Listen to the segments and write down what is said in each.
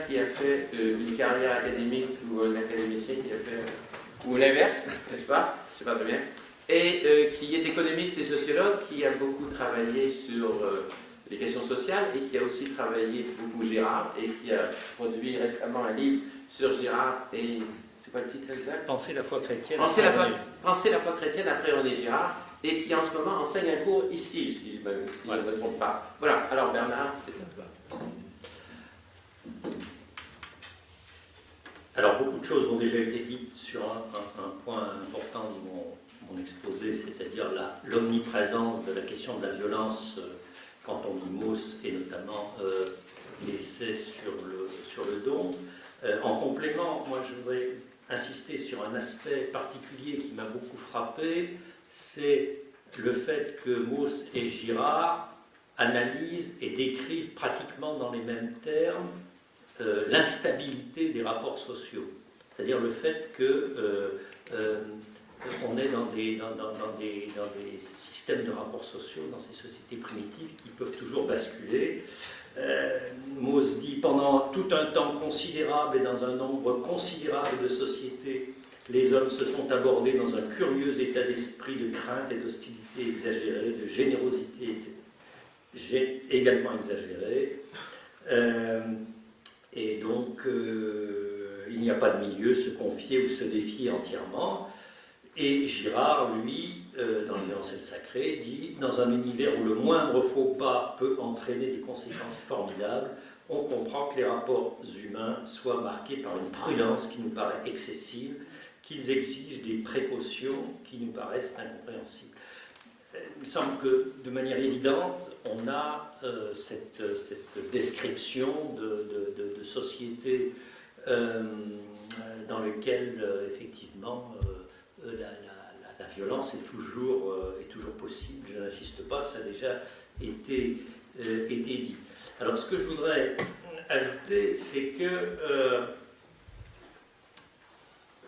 qui a fait une carrière académique ou un académicien qui a fait, ou l'inverse, n'est-ce pas? Je ne sais pas très bien. Et qui est économiste et sociologue, qui a beaucoup travaillé sur les questions sociales et qui a aussi travaillé beaucoup Girard et qui a produit récemment un livre sur Girard et... C'est quoi le titre exact? Penser la foi chrétienne. Penser la foi chrétienne après René Girard, et qui en ce moment enseigne un cours ici, si je ne me trompe pas. Voilà, alors Bernard, c'est à toi. Alors beaucoup de choses ont déjà été dites sur un point important de mon exposé, c'est-à-dire l'omniprésence de la question de la violence quand on dit Mauss et notamment l'essai sur le don. En complément, moi je voudrais insister sur un aspect particulier qui m'a beaucoup frappé, c'est le fait que Mauss et Girard analysent et décrivent pratiquement dans les mêmes termes l'instabilité des rapports sociaux. C'est-à-dire le fait que on est dans des systèmes de rapports sociaux, dans ces sociétés primitives qui peuvent toujours basculer. Mauss dit « Pendant tout un temps considérable et dans un nombre considérable de sociétés, les hommes se sont abordés dans un curieux état d'esprit de crainte et d'hostilité exagérée, de générosité également exagérée. Et donc, il n'y a pas de milieu, se confier ou se défier entièrement. » Et Girard, lui, dans l'Universel et le Sacré, dit « Dans un univers où le moindre faux pas peut entraîner des conséquences formidables, on comprend que les rapports humains soient marqués par une prudence qui nous paraît excessive, qu'ils exigent des précautions qui nous paraissent incompréhensibles. » Il me semble que, de manière évidente, on a cette description de société dans laquelle, effectivement, la violence est toujours possible. Je n'insiste pas, ça a déjà été dit. Alors, ce que je voudrais ajouter, c'est que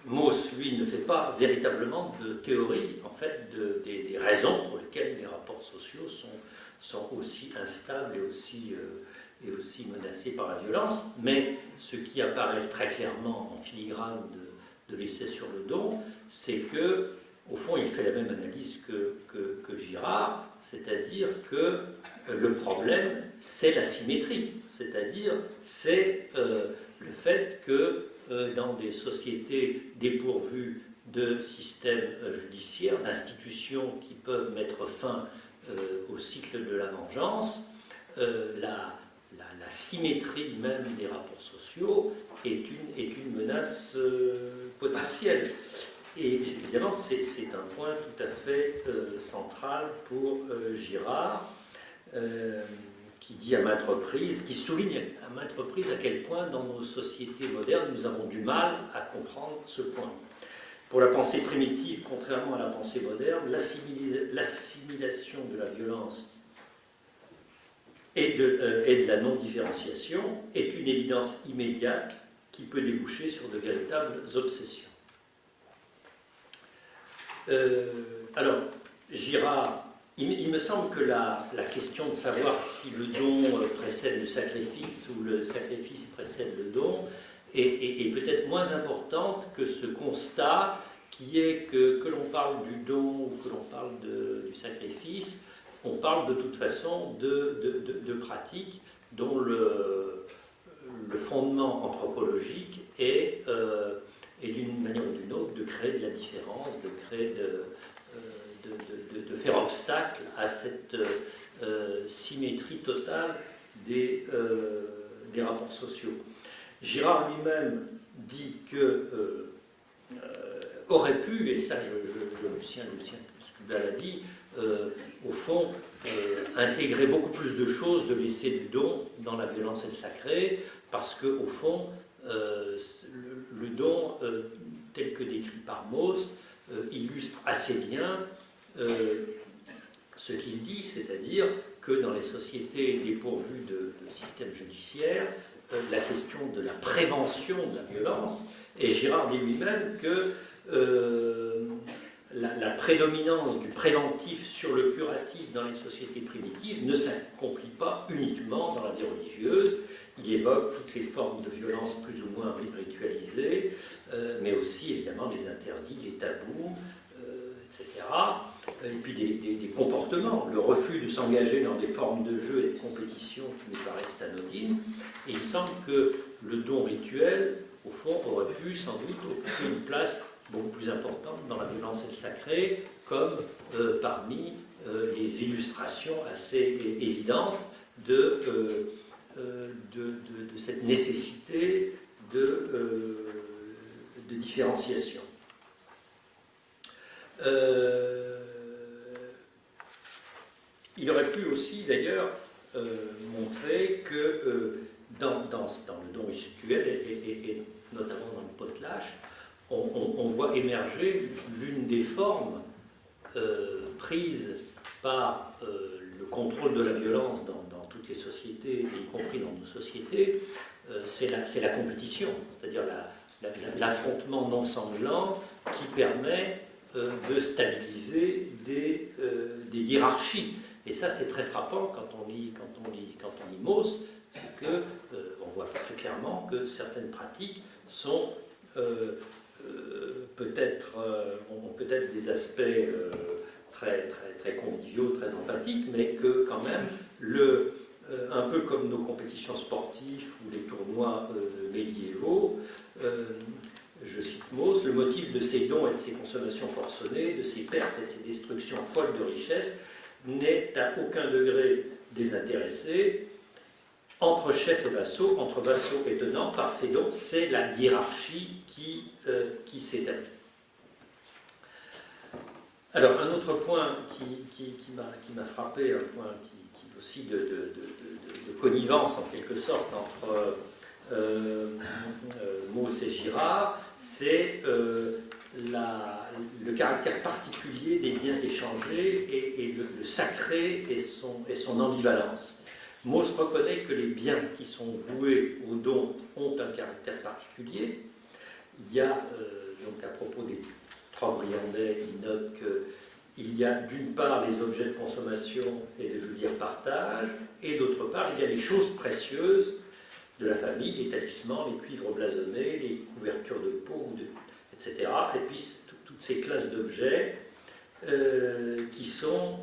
Mauss, lui, ne fait pas véritablement de théorie, en fait, des raisons pour lesquelles les rapports sociaux sont aussi instables et aussi menacés par la violence, mais ce qui apparaît très clairement en filigrane de l'essai sur le don, c'est que, au fond, il fait la même analyse que Girard, c'est-à-dire que le problème, c'est la symétrie, c'est-à-dire c'est le fait que dans des sociétés dépourvues de systèmes judiciaires, d'institutions qui peuvent mettre fin au cycle de la vengeance, la symétrie même des rapports sociaux est une menace potentielle. Et évidemment, c'est un point tout à fait central pour Girard, qui dit à maintes reprises, qui souligne à maintes reprises à quel point dans nos sociétés modernes nous avons du mal à comprendre ce point. Pour la pensée primitive, contrairement à la pensée moderne, l'assimilation de la violence et de la non-différenciation est une évidence immédiate qui peut déboucher sur de véritables obsessions. Alors, Girard, il me semble que la question de savoir si le don précède le sacrifice ou le sacrifice précède le don est peut-être moins importante que ce constat qui est que l'on parle du don ou que l'on parle du sacrifice, on parle de toute façon de pratiques dont le fondement anthropologique est d'une manière ou d'une autre de créer de la différence, de créer de faire obstacle à cette symétrie totale des rapports sociaux. Girard lui-même dit que aurait pu, et ça Lucien Scuba l'a dit, au fond, intégrer beaucoup plus de choses de l'essai du don dans la violence et le sacré, parce qu'au fond, le don, tel que décrit par Mauss, illustre assez bien ce qu'il dit, c'est-à-dire que dans les sociétés dépourvues de système judiciaire, la question de la prévention de la violence, et Girard dit lui-même que la prédominance du préventif sur le curatif dans les sociétés primitives ne s'accomplit pas uniquement dans la vie religieuse. Il évoque toutes les formes de violence plus ou moins ritualisées, mais aussi évidemment les interdits, les tabous, etc. Et puis des comportements, le refus de s'engager dans des formes de jeu et de compétition qui nous paraissent anodines. Et il semble que le don rituel, au fond, aurait pu sans doute occuper une place beaucoup plus importante dans la violence et le sacré, comme parmi les illustrations assez évidentes de cette nécessité de différenciation. Il aurait pu aussi d'ailleurs montrer que dans le don rituel et notamment dans le potelage, on voit émerger l'une des formes prises par le contrôle de la violence dans toutes les sociétés, y compris dans nos sociétés, c'est la compétition, c'est-à-dire l'affrontement non sanglant qui permet de stabiliser des hiérarchies. Et ça, c'est très frappant quand on lit Mauss, c'est que on voit très clairement que certaines pratiques sont ont peut-être des aspects très conviviaux, très empathiques, mais que quand même, un peu comme nos compétitions sportives ou les tournois médiévaux, je cite Mauss, le motif de ces dons et de ces consommations forcenées, de ces pertes et de ces destructions folles de richesses, n'est à aucun degré désintéressé. Entre chefs et vassaux, entre vassaux et tenants, par ces dons, c'est la hiérarchie qui s'établit. Alors, un autre point qui m'a frappé, un point qui aussi de connivence en quelque sorte entre Mauss et Girard, c'est le caractère particulier des biens échangés et le sacré et son ambivalence. Mauss reconnaît que les biens qui sont voués au don ont un caractère particulier. Il y a, donc à propos des trois Briandais, il note qu'il y a d'une part les objets de consommation et de vulgaire partage, et d'autre part il y a les choses précieuses de la famille, les talismans, les cuivres blasonnés, les couvertures de peau, etc. Et puis toutes ces classes d'objets qui sont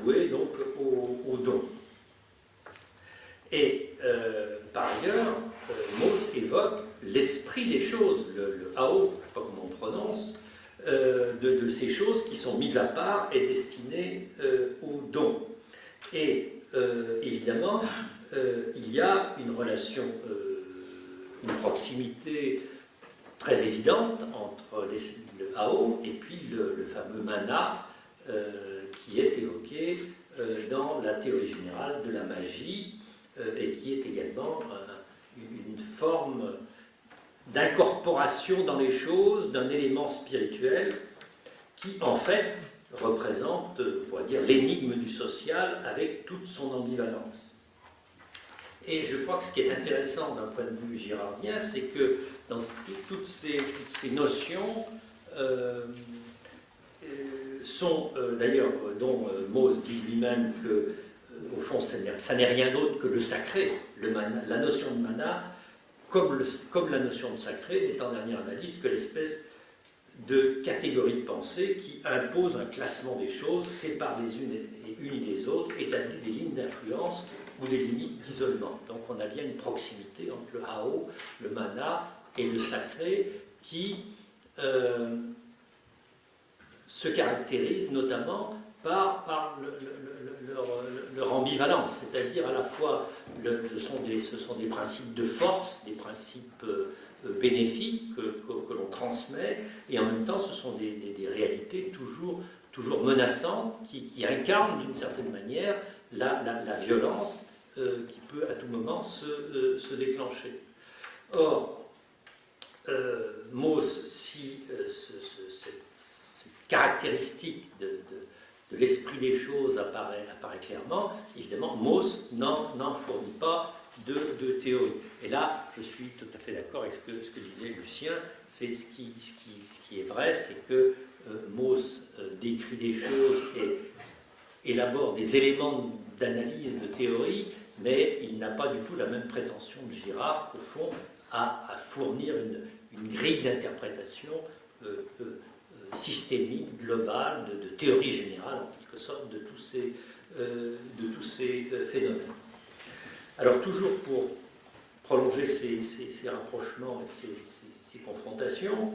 voués donc au don. Et par ailleurs, Mauss évoque l'esprit des choses, le Hao, je ne sais pas comment on prononce, de ces choses qui sont mises à part et destinées au don. Et évidemment, il y a une relation, une proximité très évidente entre le Hao et puis le fameux mana qui est évoqué dans la théorie générale de la magie et qui est également une forme d'incorporation dans les choses d'un élément spirituel qui, en fait, représente, on pourrait dire, l'énigme du social avec toute son ambivalence. Et je crois que ce qui est intéressant d'un point de vue girardien, c'est que dans toutes ces notions sont, d'ailleurs, dont Mauss dit lui-même que, au fond, ça n'est rien d'autre que le sacré, la notion de mana, comme la notion de sacré, n'est en dernière analyse que l'espèce de catégorie de pensée qui impose un classement des choses, sépare les unes et les autres, établit des lignes d'influence ou des limites d'isolement. Donc on a bien une proximité entre le Hao, le mana et le sacré qui se caractérise notamment par leur ambivalence, c'est-à-dire à la fois ce sont des principes de force, des principes bénéfiques que l'on transmet, et en même temps ce sont des réalités toujours menaçantes qui incarnent d'une certaine manière la violence qui peut à tout moment se déclencher. Or, Mauss, si cette caractéristique de l'esprit des choses apparaît clairement, évidemment, Mauss n'en fournit pas de théorie. Et là, je suis tout à fait d'accord avec ce que disait Lucien. C'est ce qui est vrai, c'est que Mauss décrit des choses et élabore des éléments d'analyse, de théorie, mais il n'a pas du tout la même prétention de Girard, au fond, à fournir une grille d'interprétation systémique, globale, de théorie générale, en quelque sorte, de tous ces phénomènes. Alors, toujours pour prolonger ces rapprochements et ces confrontations,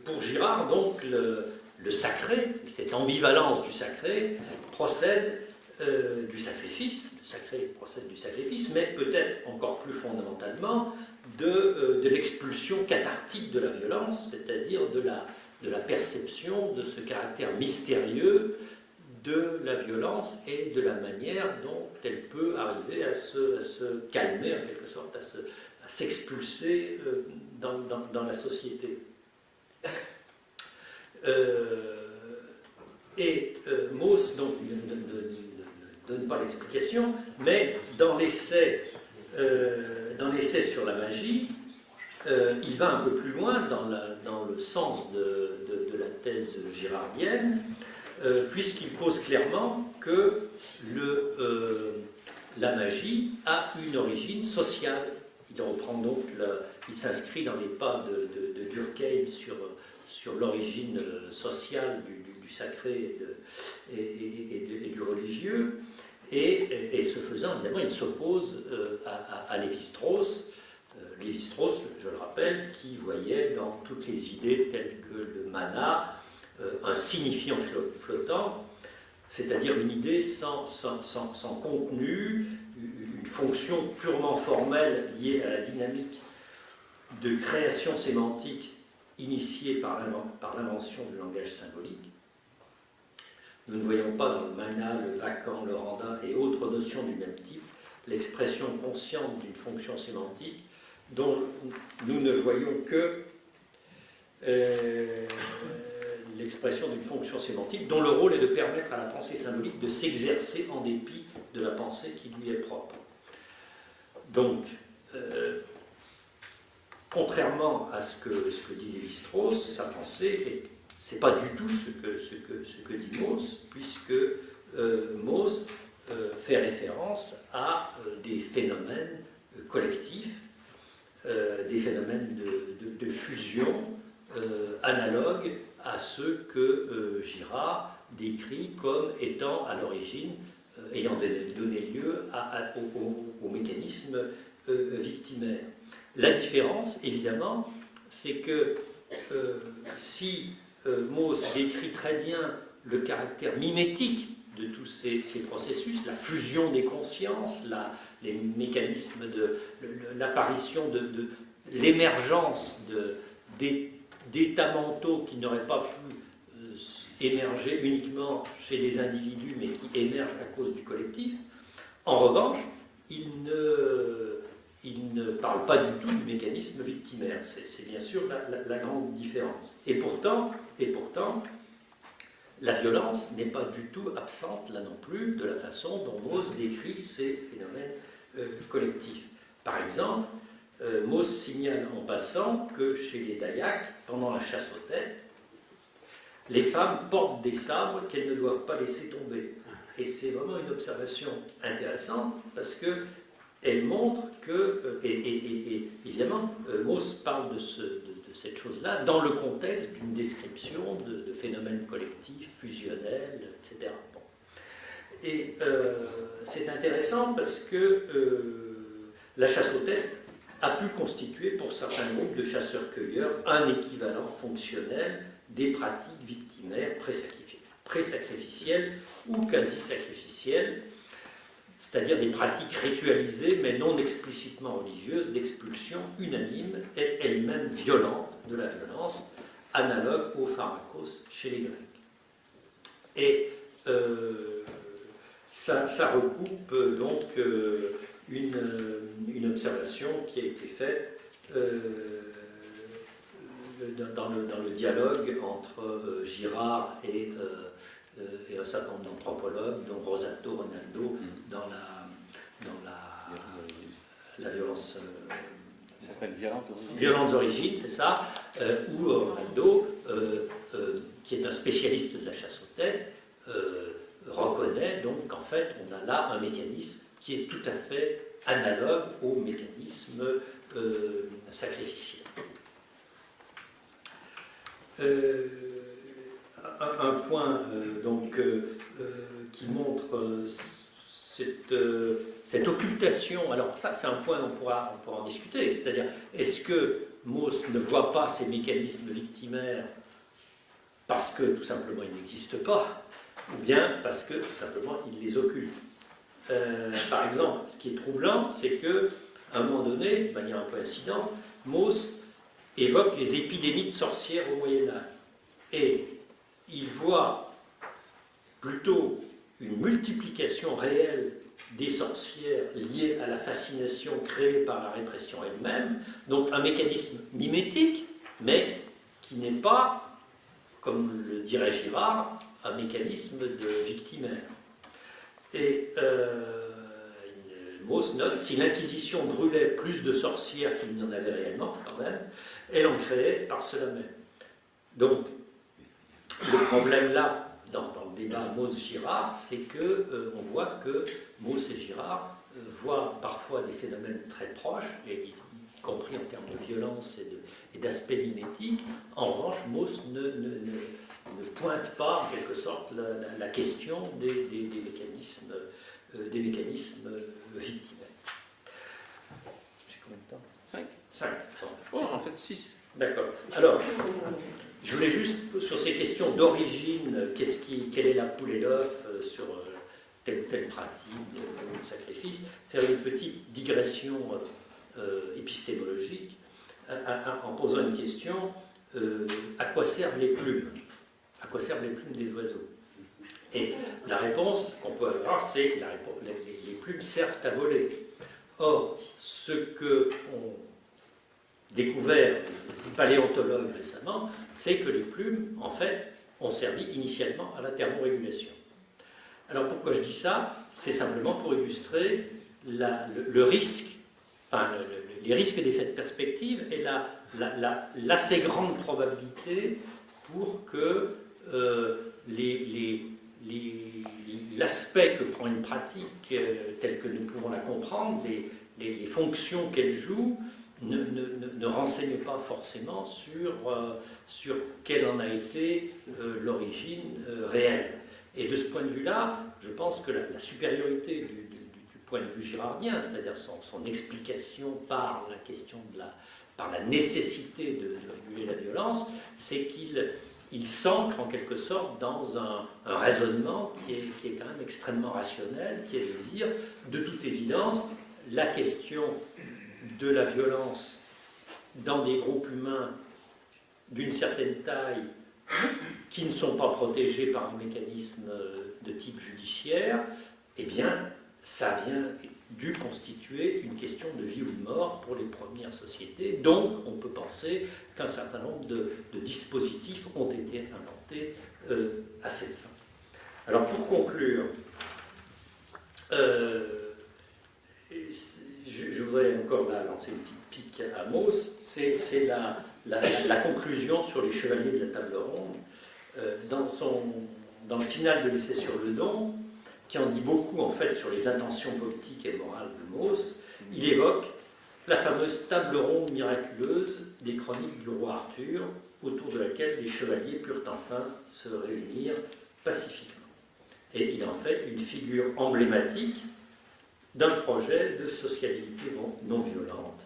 pour Girard, donc, le sacré, cette ambivalence du sacré, procède du sacrifice, le sacré procède du sacrifice, mais peut-être encore plus fondamentalement de l'expulsion cathartique de la violence, c'est-à-dire de la perception de ce caractère mystérieux de la violence et de la manière dont elle peut arriver à se calmer, en quelque sorte, à s'expulser dans la société. Mauss donc ne donne pas l'explication, mais dans l'essai sur la magie, il va un peu plus loin dans le sens de la thèse girardienne, puisqu'il pose clairement que la magie a une origine sociale. Il reprend donc, il s'inscrit dans les pas de Durkheim sur l'origine sociale du sacré et du religieux, et ce faisant, évidemment, il s'oppose à Lévi-Strauss. Lévi-Strauss, je le rappelle, qui voyait dans toutes les idées telles que le mana un signifiant flottant, c'est-à-dire une idée sans contenu, une fonction purement formelle liée à la dynamique de création sémantique initiée par l'invention du langage symbolique. Nous ne voyons pas dans le mana, le vacant, le randa et autres notions du même type l'expression consciente d'une fonction sémantique dont nous ne voyons que l'expression d'une fonction sémantique dont le rôle est de permettre à la pensée symbolique de s'exercer en dépit de la pensée qui lui est propre. Donc, contrairement à ce que dit Lévi-Strauss, sa pensée, c'est pas du tout ce que dit Mauss, puisque Mauss fait référence à des phénomènes collectifs, des phénomènes de fusion analogues à ceux que Girard décrit comme étant à l'origine, ayant donné lieu au mécanisme victimaire. La différence, évidemment, c'est que si Mauss décrit très bien le caractère mimétique de tous ces processus, la fusion des consciences, les mécanismes l'apparition de l'émergence d'états mentaux qui n'auraient pas pu émerger uniquement chez les individus, mais qui émergent à cause du collectif. En revanche, il ne parle pas du tout du mécanisme victimaire. C'est bien sûr la grande différence. Et pourtant, la violence n'est pas du tout absente, là non plus, de la façon dont Mauss décrit ces phénomènes collectifs. Par exemple, Mauss signale en passant que chez les Dayaks, pendant la chasse aux têtes, les femmes portent des sabres qu'elles ne doivent pas laisser tomber. Et c'est vraiment une observation intéressante parce qu'elle montre que, et évidemment, Mauss parle de cette chose-là dans le contexte d'une description de phénomènes collectifs, fusionnels, etc. Bon. Et c'est intéressant parce que la chasse aux têtes a pu constituer pour certains groupes de chasseurs-cueilleurs un équivalent fonctionnel des pratiques victimaires pré-sacrificielles ou quasi-sacrificielles, c'est-à-dire des pratiques ritualisées mais non explicitement religieuses d'expulsion unanime et elles-mêmes violentes de la violence, analogue au pharmakos chez les Grecs. Et ça recoupe donc une observation qui a été faite dans le dialogue entre Girard et un certain nombre d'anthropologues, dont Rosato Ronaldo, dans la violence. Ça s'appelle Violentes origines, c'est ça, où Ronaldo, qui est un spécialiste de la chasse aux têtes, reconnaît donc qu'en fait on a là un mécanisme qui est tout à fait analogue au mécanisme sacrificiel. Un point qui montre cette occultation, alors ça c'est un point dont on pourra en discuter, c'est-à-dire est-ce que Mauss ne voit pas ces mécanismes victimaires parce que tout simplement ils n'existent pas, ou bien parce que tout simplement il les occulte. Par exemple, ce qui est troublant, c'est que à un moment donné, de manière un peu incidente, Mauss évoque les épidémies de sorcières au Moyen-Âge. Et il voit plutôt une multiplication réelle des sorcières liées à la fascination créée par la répression elle-même, donc un mécanisme mimétique, mais qui n'est pas, comme le dirait Girard, un mécanisme de victimaire. Et Mauss note, si l'Inquisition brûlait plus de sorcières qu'il n'y en avait réellement, quand même, elle en créait par cela même. Donc, le problème là, dans le débat Mauss-Girard, c'est qu'on voit que Mauss et Girard voient parfois des phénomènes très proches, y compris en termes de violence et d'aspect mimétique. En revanche, Mauss ne pointe pas, en quelque sorte, la question des mécanismes victimaires. J'ai combien de temps? 5. Oh, en fait 6. D'accord. Alors, je voulais juste, sur ces questions d'origine, quelle est la poule et l'œuf sur telle ou telle pratique de sacrifice, faire une petite digression épistémologique en posant une question, à quoi servent les plumes? À quoi servent les plumes des oiseaux? Et la réponse qu'on peut avoir, c'est que les plumes servent à voler. Or, ce qu'ont découvert les paléontologues récemment, c'est que les plumes, en fait, ont servi initialement à la thermorégulation. Alors pourquoi je dis ça? C'est simplement pour illustrer le risque, enfin, les risques d'effet de perspective et l'assez grande probabilité pour que l'aspect que prend une pratique telle que nous pouvons la comprendre, les fonctions qu'elle joue, ne renseigne pas forcément sur quelle en a été l'origine réelle. Et de ce point de vue-là, je pense que la supériorité du point de vue girardien, c'est-à-dire son explication par la question par la nécessité de réguler la violence, c'est qu'il s'ancre en quelque sorte dans un raisonnement qui est quand même extrêmement rationnel, qui est de dire, de toute évidence, la question de la violence dans des groupes humains d'une certaine taille qui ne sont pas protégés par un mécanisme de type judiciaire, eh bien, ça a bien dû constituer une question de vie ou de mort pour les premières sociétés. Donc, on peut penser qu'un certain nombre de dispositifs ont été inventés à cette fin. Alors, pour conclure, je voudrais encore là lancer une petite pique à Mauss, c'est la conclusion sur les chevaliers de la table ronde. Dans le final de l'essai sur le don, qui en dit beaucoup en fait sur les intentions politiques et morales de Mauss, il évoque la fameuse table ronde miraculeuse des chroniques du roi Arthur, autour de laquelle les chevaliers purent enfin se réunir pacifiquement. Et il en fait une figure emblématique d'un projet de sociabilité non violente.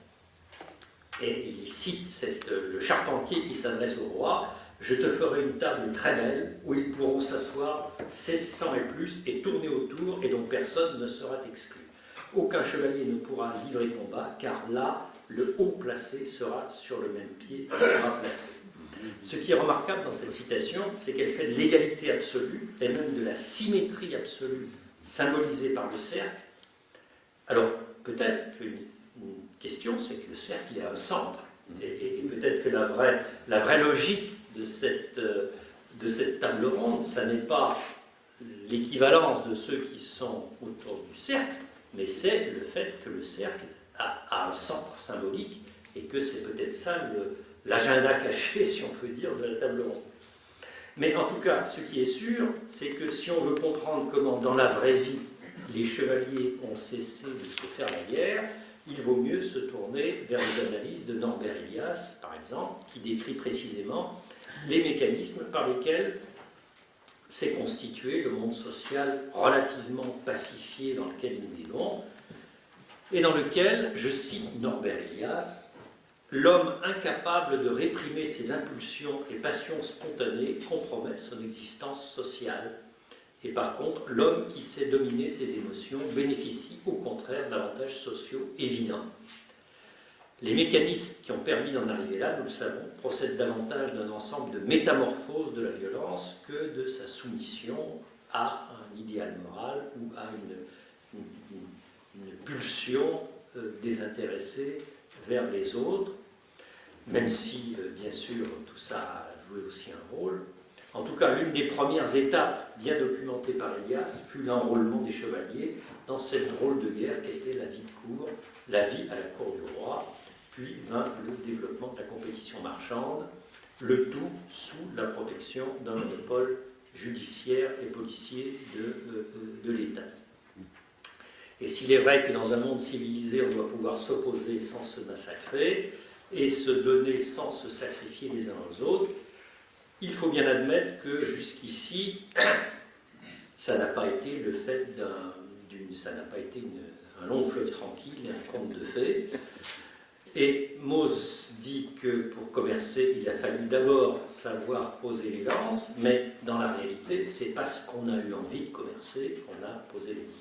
Et il cite le charpentier qui s'adresse au roi: « Je te ferai une table très belle, où ils pourront s'asseoir 1600 et plus, et tourner autour, et dont personne ne sera exclu. Aucun chevalier ne pourra livrer combat, car là, le haut placé sera sur le même pied que le bas placé. » Ce qui est remarquable dans cette citation, c'est qu'elle fait de l'égalité absolue, et même de la symétrie absolue, symbolisée par le cercle. Alors, peut-être qu'une question, c'est que le cercle, il a un centre. Et peut-être que la vraie logique de cette table ronde, ça n'est pas l'équivalence de ceux qui sont autour du cercle, mais c'est le fait que le cercle a un centre symbolique et que c'est peut-être ça l'agenda caché, si on peut dire, de la table ronde. Mais en tout cas, ce qui est sûr, c'est que si on veut comprendre comment, dans la vraie vie, les chevaliers ont cessé de se faire la guerre, il vaut mieux se tourner vers les analyses de Norbert Elias, par exemple, qui décrit précisément les mécanismes par lesquels s'est constitué le monde social relativement pacifié dans lequel nous vivons, et dans lequel, je cite Norbert Elias, l'homme incapable de réprimer ses impulsions et passions spontanées compromet son existence sociale. Et par contre, l'homme qui sait dominer ses émotions bénéficie au contraire d'avantages sociaux évidents. Les mécanismes qui ont permis d'en arriver là, nous le savons, procèdent davantage d'un ensemble de métamorphoses de la violence que de sa soumission à un idéal moral ou à une pulsion désintéressée vers les autres, même si, bien sûr, tout ça a joué aussi un rôle. En tout cas, l'une des premières étapes bien documentées par Elias fut l'enrôlement des chevaliers dans cette drôle de guerre qu'était la vie de cour, la vie à la cour du roi, puis vint le développement de la compétition marchande, le tout sous la protection d'un monopole judiciaire et policier de l'État. Et s'il est vrai que dans un monde civilisé, on doit pouvoir s'opposer sans se massacrer et se donner sans se sacrifier les uns aux autres, il faut bien admettre que jusqu'ici, ça n'a pas été le fait ça n'a pas été un long fleuve tranquille, un conte de fées. Et Mauss dit que pour commercer, il a fallu d'abord savoir poser les lances, mais dans la réalité, c'est parce qu'on a eu envie de commercer qu'on a posé les lances.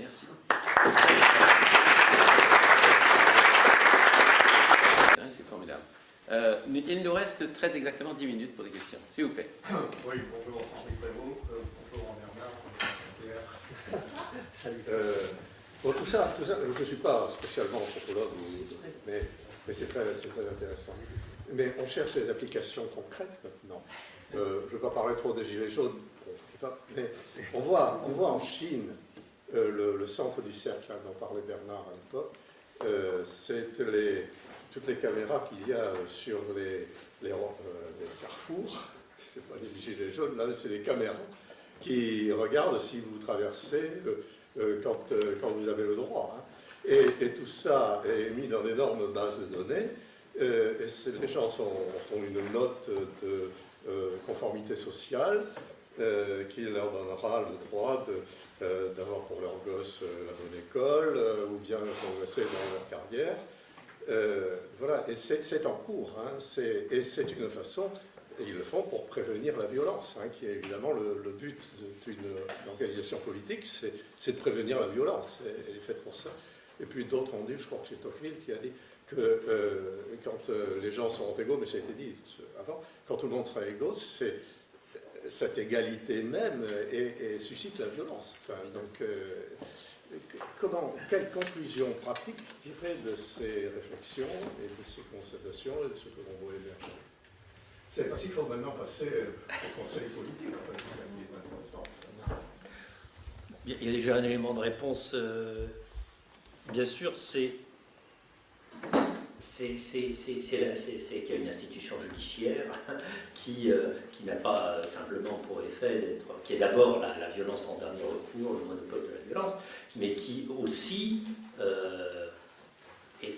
Merci. C'est formidable. Il nous reste très exactement 10 minutes pour des questions, s'il vous plaît. Oui, bonjour Henri Prévost, bonjour Bernard, Salut. Bon, tout ça, je ne suis pas spécialement anthropologue, mais c'est très intéressant. Mais on cherche des applications concrètes maintenant. Je ne veux pas parler trop des gilets jaunes, mais on voit en Chine le centre du cercle dont parlait Bernard à l'époque, c'est toutes les caméras qu'il y a sur les carrefours. Ce n'est pas les gilets jaunes, là c'est des caméras qui regardent si vous traversez quand vous avez le droit. Hein. Et tout ça est mis dans d'énormes bases de données. Les gens ont une note de conformité sociale qui leur donnera le droit d'avoir pour leur gosse la bonne école ou bien progresser dans leur carrière. Voilà, et c'est en cours. Hein. Et c'est une façon, et ils le font pour prévenir la violence, hein, qui est évidemment le but d'une organisation politique, c'est de prévenir la violence. Elle est faite pour ça. Et puis d'autres ont dit, je crois que c'est Tocqueville qui a dit que quand les gens seront égaux, mais ça a été dit avant, quand tout le monde sera égaux, cette égalité même et suscite la violence. Enfin, donc, quelle conclusion pratique tirer de ces réflexions et de ces constatations et de ce que l'on voit émerger? C'est parce qu'il faut maintenant passer au conseil politique. Il y a déjà un élément de réponse. Bien sûr, c'est qu'il y a une institution judiciaire qui n'a pas simplement pour effet d'être, qui est d'abord la violence en dernier recours, le monopole de la violence, mais qui aussi,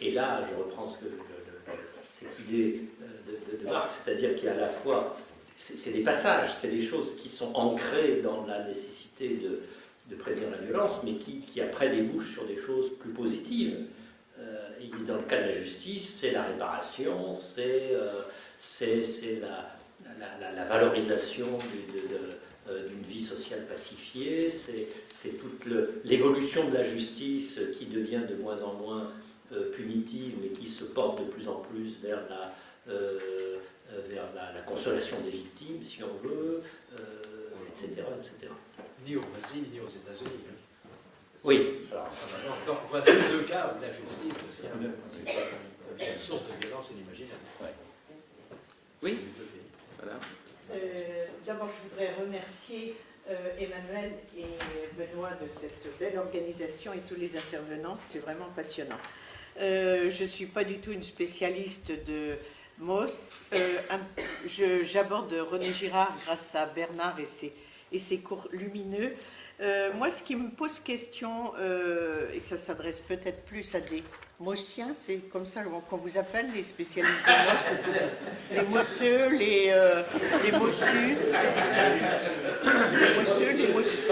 et là je reprends cette idée de Marx, c'est-à-dire qu'il y a à la fois, c'est des passages, c'est des choses qui sont ancrées dans la nécessité de prévenir la violence, mais qui après débouchent sur des choses plus positives. Et dans le cas de la justice, c'est la réparation, c'est la valorisation d'une vie sociale pacifiée, c'est toute l'évolution de la justice qui devient de moins en moins punitive, mais qui se porte de plus en plus vers la consolation des victimes, si on veut, etc., etc. Ni au Brésil, ni aux États-Unis. Oui. Alors, donc, voici deux cas où la justice, c'est Une source de violence inimaginable. Oui. Voilà. D'abord, je voudrais remercier Emmanuel et Benoît de cette belle organisation et tous les intervenants. C'est vraiment passionnant. Je ne suis pas du tout une spécialiste de Mauss. J'aborde René Girard grâce à Bernard et ses cours lumineux. Moi, ce qui me pose question, et ça s'adresse peut-être plus à des Maussiens, c'est comme ça qu'on vous appelle, les spécialistes de Mauss, les Mausseux, les Mossus, les Mossus.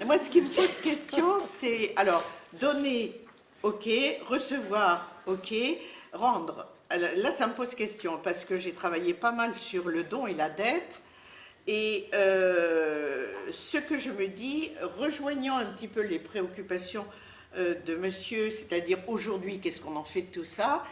Moi, ce qui me pose question, c'est, alors, donner, ok, recevoir, ok, rendre. Là, ça me pose question, parce que j'ai travaillé pas mal sur le don et la dette, et ce que je me dis, rejoignant un petit peu les préoccupations de monsieur, c'est-à-dire aujourd'hui, qu'est-ce qu'on en fait de tout ça,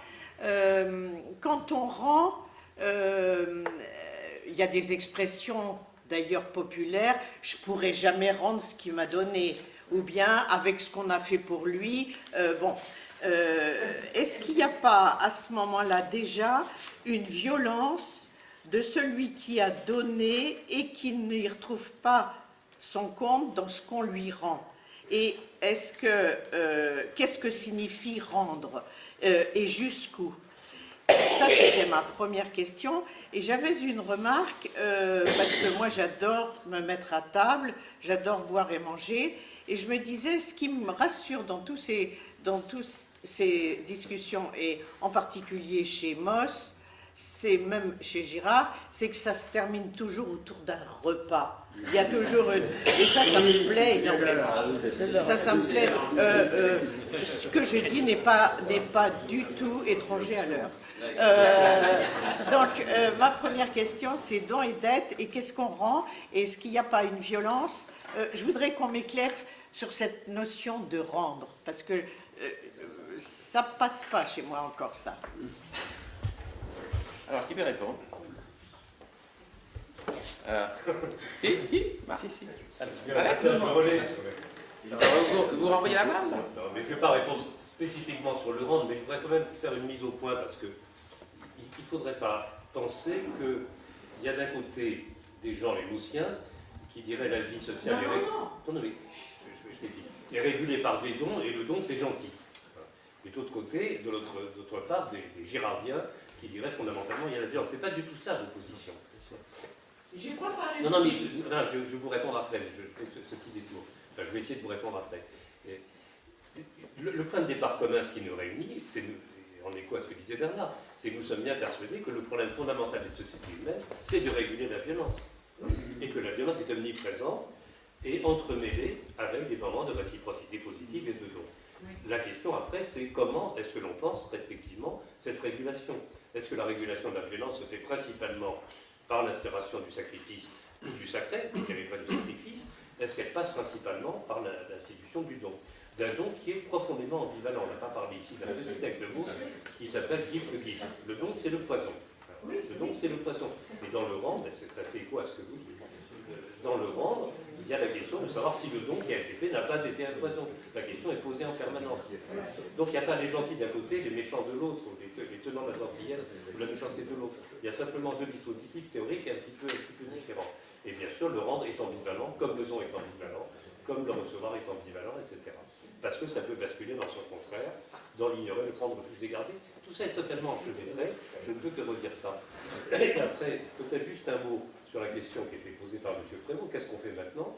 quand on rend, il y a des expressions d'ailleurs populaires, je pourrais jamais rendre ce qu'il m'a donné, ou bien avec ce qu'on a fait pour lui, est-ce qu'il n'y a pas à ce moment-là déjà une violence de celui qui a donné et qui n'y retrouve pas son compte dans ce qu'on lui rend? Et qu'est-ce que signifie rendre et jusqu'où? Ça, c'était ma première question. Et j'avais une remarque, parce que moi, j'adore me mettre à table, j'adore boire et manger. Et je me disais, ce qui me rassure dans toutes ces discussions, et en particulier chez Mauss, c'est même chez Girard, c'est que ça se termine toujours autour d'un repas. Il y a toujours une... Et ça me plaît énormément. Ça me plaît. Ce que je dis n'est pas du tout étranger à l'heure. Donc, ma première question, c'est don et dette, et qu'est-ce qu'on rend? Et est-ce qu'il n'y a pas une violence? Je voudrais qu'on m'éclaire sur cette notion de rendre, parce que ça passe pas chez moi encore, ça. Alors, qui peut répondre? Qui Si. Voilà. Vous renvoyez la balle? Non, mais je ne vais pas répondre spécifiquement sur le rendre, mais je voudrais quand même faire une mise au point parce que il ne faudrait pas penser qu'il y a d'un côté des gens, les Moussiens, qui diraient la vie sociale est régulée par des dons et le don c'est gentil. Et d'autre côté, d'autre part, des Girardiens qui diraient fondamentalement il y a la violence. Ce n'est pas du tout ça l'opposition. Je crois parler. Non, mais je vais vous répondre après. Je fais ce petit détour. Enfin, je vais essayer de vous répondre après. Le point de départ commun, ce qui nous réunit, c'est en écho à ce que disait Bernard, c'est que nous sommes bien persuadés que le problème fondamental des sociétés humaines, c'est de réguler la violence. Et que la violence est omniprésente et entremêlée avec des moments de réciprocité positive et de don. La question après, c'est comment est-ce que l'on pense respectivement cette régulation? Est-ce que la régulation de la violence se fait principalement par l'instauration du sacrifice ou du sacré, qui n'avait pas de sacrifice? Est-ce qu'elle passe principalement par l'institution du don? D'un don qui est profondément ambivalent. On n'a pas parlé ici d'un petit texte de mots qui s'appelle gift gift. Le don, c'est le poison. Le don, c'est le poison. Et dans le rendre, ça fait écho à ce que vous dites. Dans le rendre, il y a la question de savoir si le don qui a été fait n'a pas été un poison. La question est posée en permanence. Donc il n'y a pas les gentils d'un côté, les méchants de l'autre, ou les tenants de la gentillesse ou la méchanceté de l'autre. Il y a simplement deux dispositifs théoriques un petit peu différents. Et bien sûr, le rendre est ambivalent, comme le don est ambivalent, comme le recevoir est ambivalent, etc. Parce que ça peut basculer dans son contraire, dans l'ignorer, le prendre, refuser, garder. Tout ça est totalement enchevêtré, je ne peux que redire ça. Et après, peut-être juste un mot sur la question qui a été posée par M. Prévost, qu'est-ce qu'on fait maintenant?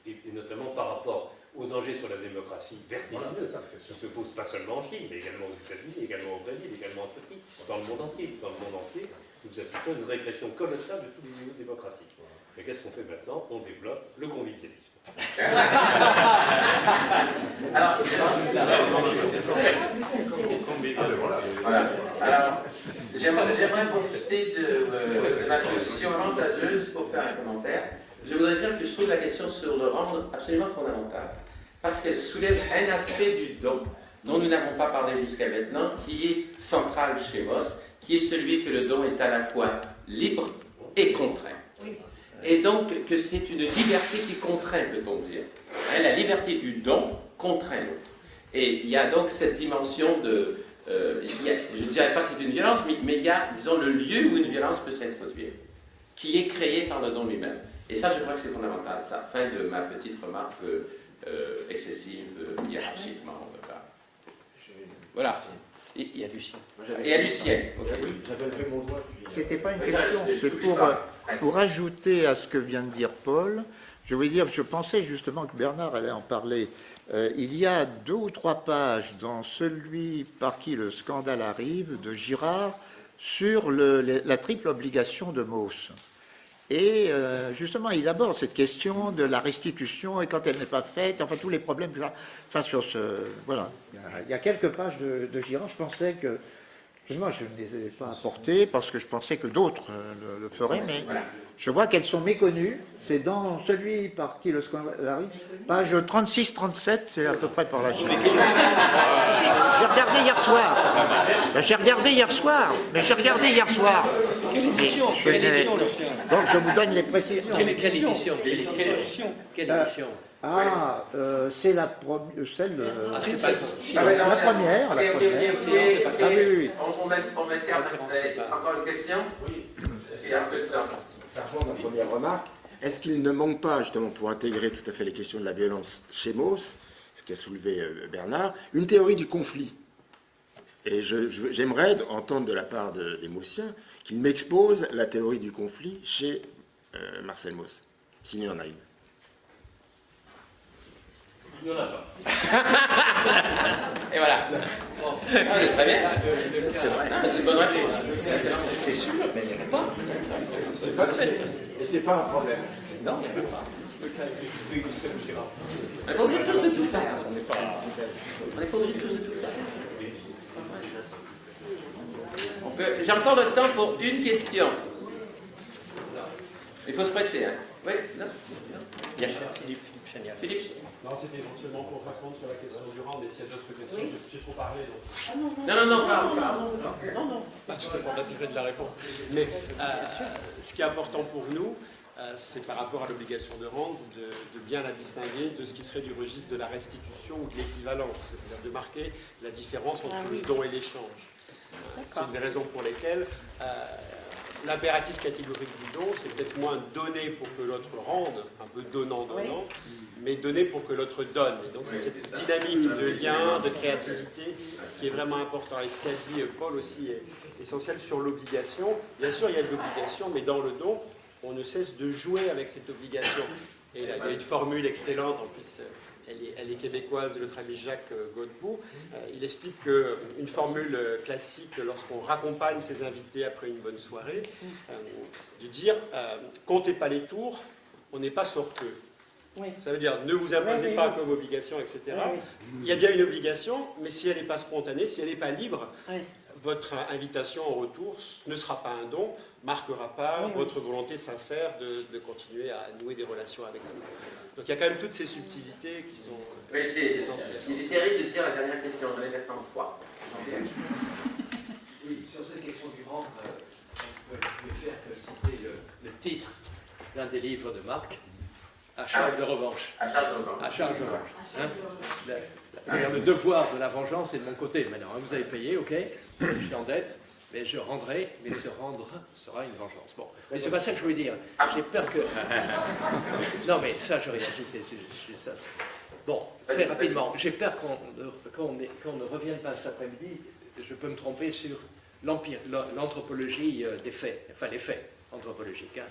Et notamment par rapport au danger sur la démocratie vertigineuse, qui se pose pas seulement en Chine, mais également aux États-Unis, également au Brésil, également en Turquie, dans le monde entier. Dans le monde entier, nous assistons à une régression colossale de tous les niveaux démocratiques. Mais qu'est-ce qu'on fait maintenant? On développe le convivialisme. Alors, j'aimerais profiter de ma position avantageuse pour faire un commentaire. Je voudrais dire que je trouve la question sur le rendre absolument fondamentale, parce qu'elle soulève un aspect du don dont nous n'avons pas parlé jusqu'à maintenant, qui est central chez Mauss, qui est celui que le don est à la fois libre et contraint. Et donc que c'est une liberté qui contraint, peut-on dire. La liberté du don contraint l'autre. Et il y a donc cette dimension de... je ne dirais pas que c'est une violence, mais il y a, disons, le lieu où une violence peut s'introduire, qui est créé par le don lui-même. Et ça, je crois que c'est fondamental. Ça, fin de ma petite remarque excessive, hiérarchiquement. Voilà. Il y a Lucien. Et à Lucien. Okay. J'avais levé mon doigt. C'était pas une question, c'est pour ajouter à ce que vient de dire Paul. Je voulais dire, je pensais justement que Bernard allait en parler. Il y a 2 ou 3 pages dans celui par qui le scandale arrive de Girard sur la triple obligation de Mauss. Et justement, il aborde cette question de la restitution et quand elle n'est pas faite, enfin tous les problèmes. Enfin, sur ce. Voilà. Il y a quelques pages de Girard, je pensais que. Moi, je ne les ai pas apportées parce que je pensais que d'autres le feraient, mais je vois qu'elles sont méconnues. C'est dans celui par qui le scandale arrive, page 36-37, c'est à peu près par là. J'ai regardé hier soir. J'ai regardé hier soir. Donc je vous donne les précisions. Quelle édition? C'est la première. On va terminer. Encore une question? Oui, ça rejoint ma première remarque. Est-ce qu'il ne manque pas, justement, pour intégrer tout à fait les questions de la violence chez Mauss, ce qu'a soulevé Bernard, une théorie du conflit? Et j'aimerais entendre de la part des Maussiens qu'il m'expose la théorie du conflit chez Marcel Mauss, s'il y en a une. Il n'y en a pas. Et voilà. Très bien. C'est vrai. C'est une bonne réponse. C'est sûr, mais il n'y en a pas. C'est pas fait. Et c'est pas un problème. Non, il n'y en a pas. On n'est pas obligé tous de tout faire. On n'est pas obligé tous de tout faire. J'ai encore le temps pour une question. Il faut se presser. Hein. Oui, non. Bien sûr, Philippe Chagnac. Philippe. Non, c'était éventuellement pour répondre sur la question du rang, mais s'il y a d'autres questions, j'ai trop parlé. Donc... Non, Bah, tout dépend de l'intérêt de la réponse. Mais ce qui est important pour nous, c'est par rapport à l'obligation de rendre, de bien la distinguer de ce qui serait du registre de la restitution ou de l'équivalence, c'est-à-dire de marquer la différence entre le don et l'échange. C'est une des raisons pour lesquelles l'impératif catégorique du don, c'est peut-être moins donner pour que l'autre rende, un peu donnant-donnant, mais donner pour que l'autre donne. Et donc c'est cette dynamique de lien, de créativité, qui est vraiment important. Et ce qu'a dit Paul aussi est essentiel sur l'obligation. Bien sûr, il y a de l'obligation, mais dans le don, on ne cesse de jouer avec cette obligation. Et là, il y a une formule excellente, en plus, elle est québécoise, de notre ami Jacques Godbout. Il explique qu'une formule classique, lorsqu'on raccompagne ses invités après une bonne soirée, de dire comptez pas les tours, on n'est pas sorteux. Oui. Ça veut dire ne vous imposez pas comme obligation, etc. Oui. Il y a bien une obligation, mais si elle n'est pas spontanée, si elle n'est pas libre, votre invitation en retour ne sera pas un don, marquera pas votre volonté sincère de continuer à nouer des relations avec nous. Donc il y a quand même toutes ces subtilités qui sont essentielles. Il est terrible de dire la dernière question, on est maintenant 3. Oui, sur cette question du rang, on peut faire que citer le titre d'un des livres de Marc, À charge de revanche. À charge de revanche. À charge de revanche. Hein, c'est-à-dire le devoir de la vengeance est de mon côté. Maintenant, vous avez payé, ok, je suis en dette, mais je rendrai, mais se rendre sera une vengeance. Bon, mais c'est pas ça que je voulais dire. J'ai peur que... Non, mais ça, je réagis, c'est ça. Bon, très rapidement, j'ai peur qu'on ne revienne pas cet après-midi, je peux me tromper sur l'anthropologie des faits, enfin les faits anthropologiques. Hein.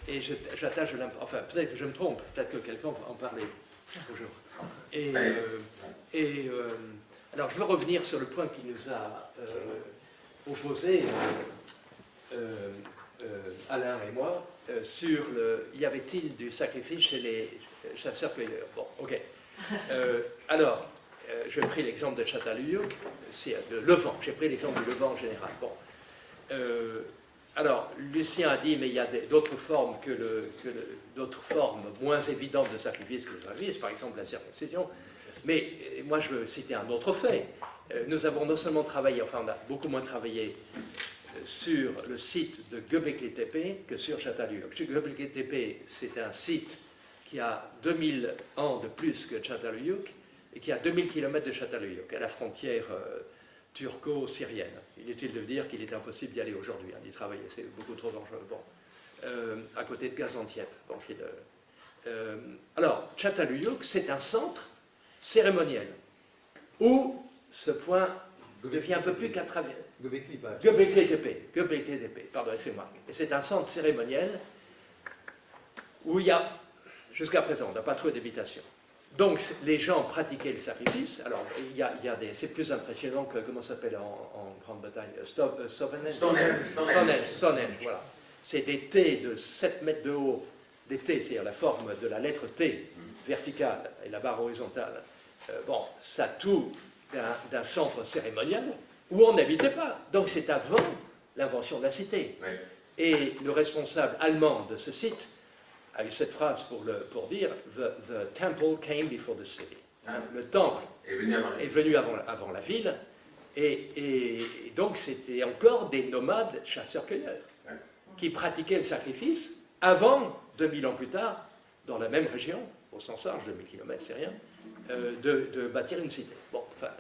Et j'attache enfin peut-être que je me trompe, peut-être que quelqu'un va en parler aujourd'hui. Alors je veux revenir sur le point qui nous a opposé Alain et moi sur y avait-il du sacrifice chez les chasseurs-cueilleurs. Bon, ok. Alors j'ai pris l'exemple de Çatalhöyük, c'est de Levant. J'ai pris l'exemple du Levant en général. Bon. Alors, Lucien a dit, mais il y a d'autres formes d'autres formes moins évidentes de sacrifice que le sacrifice, par exemple la circoncision. Mais moi, je veux citer un autre fait. Nous avons non seulement travaillé, enfin, on a beaucoup moins travaillé sur le site de Göbekli Tepe que sur Çatalhöyük. Göbekli Tepe, c'est un site qui a 2000 ans de plus que Çatalhöyük, et qui est à 2000 km de Çatalhöyük, à la frontière turco-syrienne. Inutile de dire qu'il est impossible d'y aller aujourd'hui, d'y travailler, c'est beaucoup trop dangereux. Bon. À côté de Gaziantep. Bon, alors, Çatalhöyük, c'est un centre cérémoniel où ce point devient un peu plus qu'un travers. Göbekli Tepe, pardon, excusez-moi. Et c'est un centre cérémoniel où il y a, jusqu'à présent, on n'a pas trouvé d'habitation. Donc, les gens pratiquaient le sacrifice. Alors, il y a des... C'est plus impressionnant que, comment ça s'appelle en Grande-Bretagne, Stonehenge, voilà. C'est des T de 7 mètres de haut, des T, c'est-à-dire la forme de la lettre T, verticale, et la barre horizontale. Bon, ça tout d'un centre cérémoniel où on n'habitait pas. Donc c'est avant l'invention de la cité. Oui. Et le responsable allemand de ce site a eu cette phrase pour dire « The temple came before the city ». Le temple est venu avant la ville, et donc c'était encore des nomades chasseurs-cueilleurs qui pratiquaient le sacrifice avant, 2000 ans plus tard, dans la même région, au sens large, 2000 km, c'est rien, de bâtir une cité. Bon, enfin,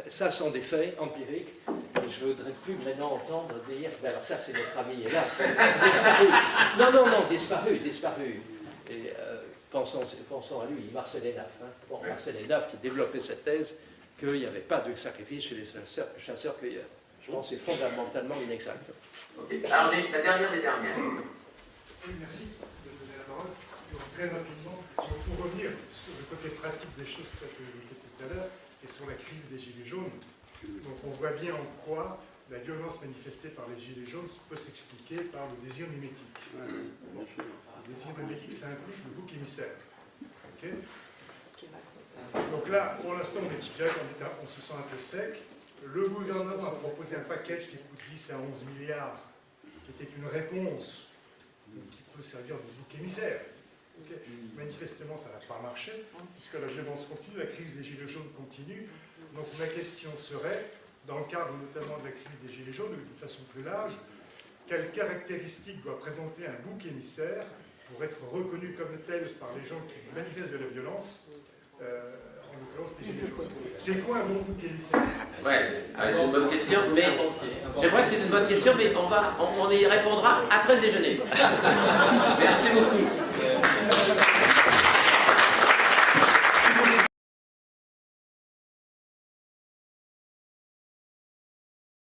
ça sont des faits empiriques, et je ne voudrais plus maintenant entendre dire, ben alors ça c'est notre ami, hélas, disparu. Non, disparu. Et pensons à lui, Marcel Hénaff. Bon, Marcel Hénaff qui développait cette thèse qu'il n'y avait pas de sacrifice chez les chasseurs-cueilleurs. Je pense que c'est fondamentalement inexact. Okay. Alors, la dernière des dernières. Oui, merci de donner la parole. Très rapidement, pour revenir sur le côté pratique des choses que j'ai évoqué tout à l'heure, et sur la crise des Gilets jaunes, donc on voit bien en quoi la violence manifestée par les Gilets jaunes peut s'expliquer par le désir mimétique. Le désir mimétique, ça implique le bouc émissaire. Okay. Donc là, pour l'instant, on se sent un peu sec. Le gouvernement a proposé un package qui coûte 10 à 11 milliards, qui était une réponse qui peut servir de bouc émissaire. Okay. Manifestement, ça n'a pas marché, puisque la violence continue, la crise des Gilets jaunes continue. Donc ma question serait, dans le cadre notamment de la crise des Gilets jaunes, de façon plus large, quelles caractéristiques doit présenter un bouc émissaire pour être reconnu comme tel par les gens qui manifestent de la violence, en l'occurrence les Gilets jaunes. C'est quoi un bon bouc émissaire? Ouais, c'est une bonne question, mais j'aimerais que c'est une bonne question, mais on y répondra après le déjeuner. Merci beaucoup.